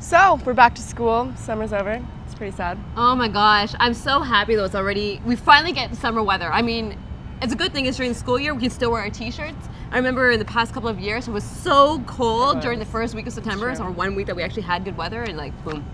So, we're back to school. Summer's over. It's pretty sad. Oh my gosh, I'm so happy though we finally get summer weather. I mean, it's a good thing is during the school year we can still wear our t-shirts. I remember in the past couple of years it was so cold during the first week of September, or 1 week that we actually had good weather, and like boom.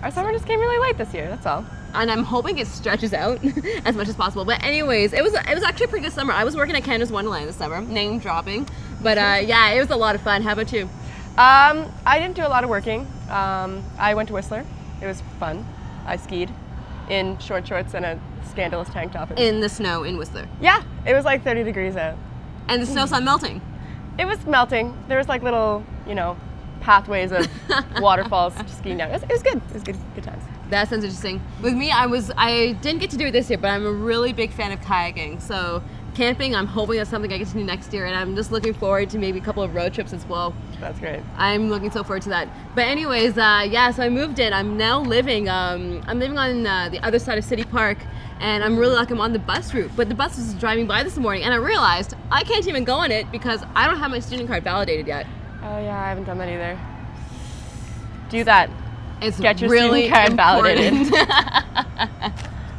Our summer just came really late this year, that's all. And I'm hoping it stretches out as much as possible. But anyways, it was actually a pretty good summer. I was working at Canada's Wonderland this summer, name dropping. But yeah, it was a lot of fun. How about you? I didn't do a lot of working. I went to Whistler. It was fun. I skied in short shorts and a scandalous tank top. In the snow in Whistler? Yeah, it was like 30 degrees out. And the snow's not melting? It was melting. There was like little, pathways of waterfalls skiing down. It was good. It was good times. That sounds interesting. With me, I didn't get to do it this year, but I'm a really big fan of kayaking. So camping, I'm hoping that's something I get to do next year, and I'm just looking forward to maybe a couple of road trips as well. That's great. I'm looking so forward to that. But anyways, yeah, so I moved in. I'm now living, on the other side of City Park, and I'm really lucky I'm on the bus route. But the bus was driving by this morning, and I realized I can't even go on it because I don't have my student card validated yet. Oh yeah, I haven't done that either. Do that. It's Get your really student card important.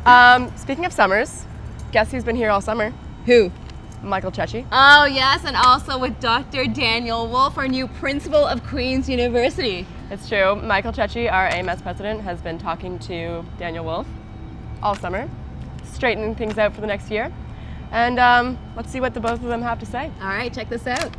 validated. Speaking of summers, guess who's been here all summer? Who? Michael Ceci. Oh yes, and also with Dr. Daniel Woolf, our new principal of Queen's University. It's true. Michael Ceci, our AMS president, has been talking to Daniel Woolf all summer, straightening things out for the next year. And let's see what the both of them have to say. All right, check this out.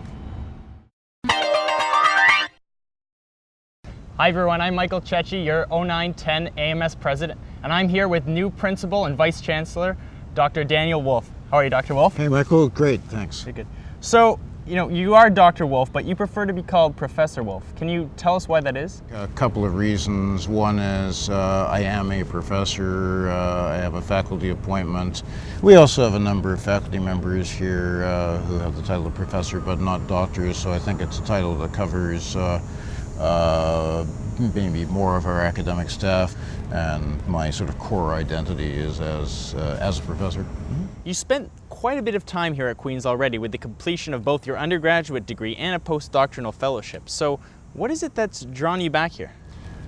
Hi everyone, I'm Michael Ceci, your 0910 AMS president, and I'm here with new principal and vice chancellor, Dr. Daniel Woolf. How are you, Dr. Woolf? Hey Michael, great, thanks. Very good. So, you are Dr. Woolf, but you prefer to be called Professor Woolf. Can you tell us why that is? A couple of reasons. One is I am a professor, I have a faculty appointment. We also have a number of faculty members here who have the title of professor but not doctors, so I think it's a title that covers maybe more of our academic staff, and my sort of core identity is as a professor. You spent quite a bit of time here at Queen's already with the completion of both your undergraduate degree and a postdoctoral fellowship. So what is it that's drawn you back here?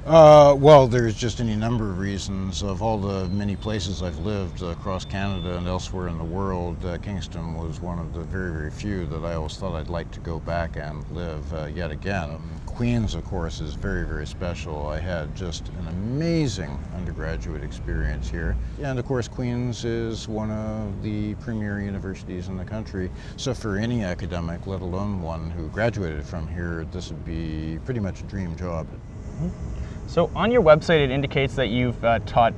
Well, there's just any number of reasons. Of all the many places I've lived across Canada and elsewhere in the world, Kingston was one of the very, very few that I always thought I'd like to go back and live yet again. Queen's, of course, is very, very special. I had just an amazing undergraduate experience here. And of course, Queen's is one of the premier universities in the country. So for any academic, let alone one who graduated from here, this would be pretty much a dream job. So on your website it indicates that you've taught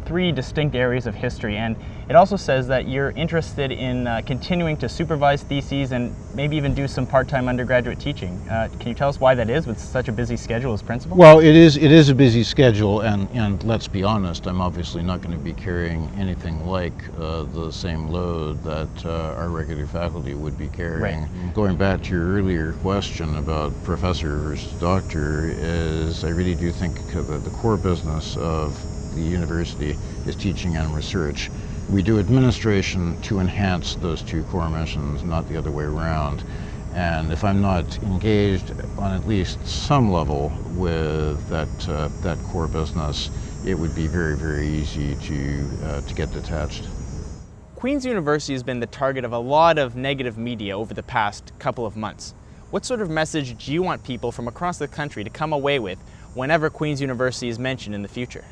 3 distinct areas of history, and it also says that you're interested in continuing to supervise theses and maybe even do some part-time undergraduate teaching. Can you tell us why that is with such a busy schedule as principal? Well, it is a busy schedule, and let's be honest, I'm obviously not going to be carrying anything like the same load that our regular faculty would be carrying. Right. Going back to your earlier question about professor versus doctor, is I really do think that the core business of the university is teaching and research. We do administration to enhance those two core missions, not the other way around. And if I'm not engaged on at least some level with that core business, it would be very, very easy to get detached. Queen's University has been the target of a lot of negative media over the past couple of months. What sort of message do you want people from across the country to come away with whenever Queen's University is mentioned in the future?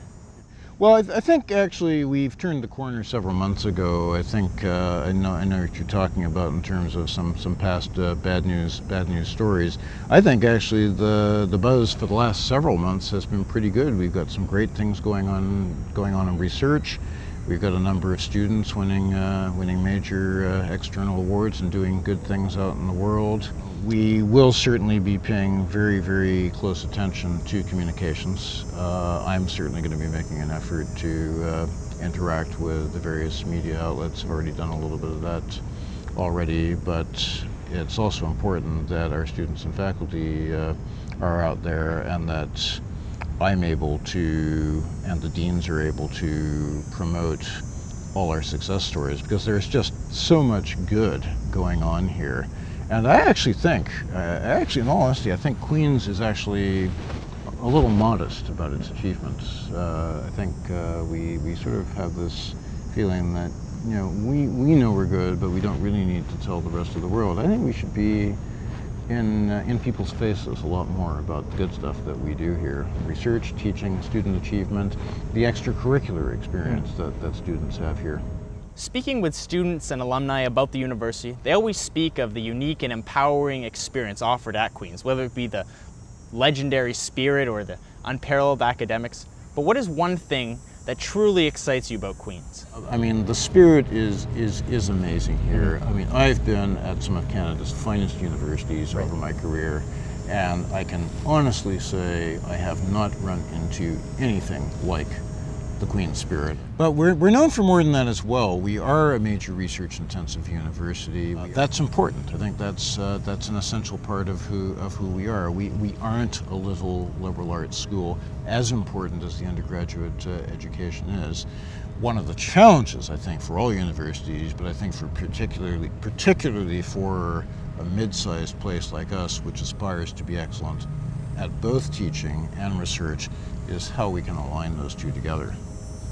Well, I think actually we've turned the corner several months ago. I think I know what you're talking about in terms of some past bad news stories. I think actually the buzz for the last several months has been pretty good. We've got some great things going on in research. We've got a number of students winning major external awards and doing good things out in the world. We will certainly be paying very, very close attention to communications. I'm certainly going to be making an effort to interact with the various media outlets. I've already done a little bit of that already, but it's also important that our students and faculty are out there, and that I'm able to, and the deans are able to, promote all our success stories, because there's just so much good going on here. And I actually think, in all honesty, I think Queen's is actually a little modest about its achievements. I think we sort of have this feeling that, you know, we know we're good, but we don't really need to tell the rest of the world. I think we should be in people's faces a lot more about the good stuff that we do here. Research, teaching, student achievement, the extracurricular experience that students have here. Speaking with students and alumni about the university, they always speak of the unique and empowering experience offered at Queen's, whether it be the legendary spirit or the unparalleled academics. But what is one thing that truly excites you about Queen's? I mean, the spirit is amazing here. I mean, I've been at some of Canada's finest universities over my career, and I can honestly say I have not run into anything like the Queen's spirit. But we're known for more than that as well. We are a major research-intensive university. That's important. I think that's an essential part of who we are. We aren't a little liberal arts school, as important as the undergraduate education is. One of the challenges, I think, for all universities, but I think for particularly for a mid-sized place like us, which aspires to be excellent at both teaching and research, is how we can align those two together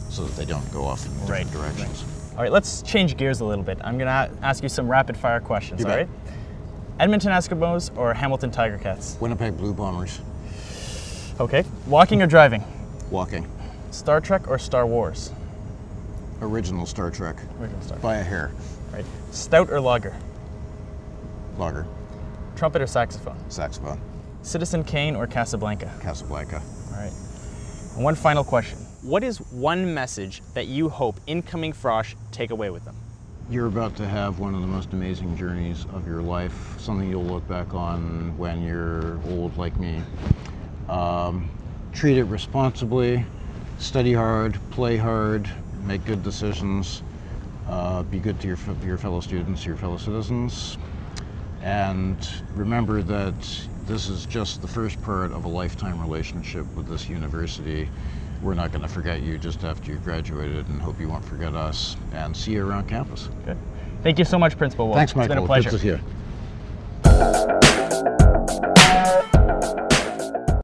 so that they don't go off in different directions. All right, let's change gears a little bit. I'm going to ask you some rapid fire questions, You all bet. right? Edmonton Eskimos or Hamilton Tiger Cats? Winnipeg Blue Bombers. Okay. Walking or driving? Walking. Star Trek or Star Wars? Original Star Trek. Original Star Trek. By a hair. Right. Stout or lager? Lager. Trumpet or saxophone? Saxophone. Citizen Kane or Casablanca? Casablanca. All right. And one final question. What is one message that you hope incoming frosh take away with them? You're about to have one of the most amazing journeys of your life, something you'll look back on when you're old like me. Treat it responsibly, study hard, play hard, make good decisions, be good to your fellow students, your fellow citizens, and remember that this is just the first part of a lifetime relationship with this university. We're not going to forget you just after you've graduated, and hope you won't forget us, and see you around campus. Good. Thank you so much, Principal Woolf. Thanks, Michael. It's been a pleasure. Good to see you.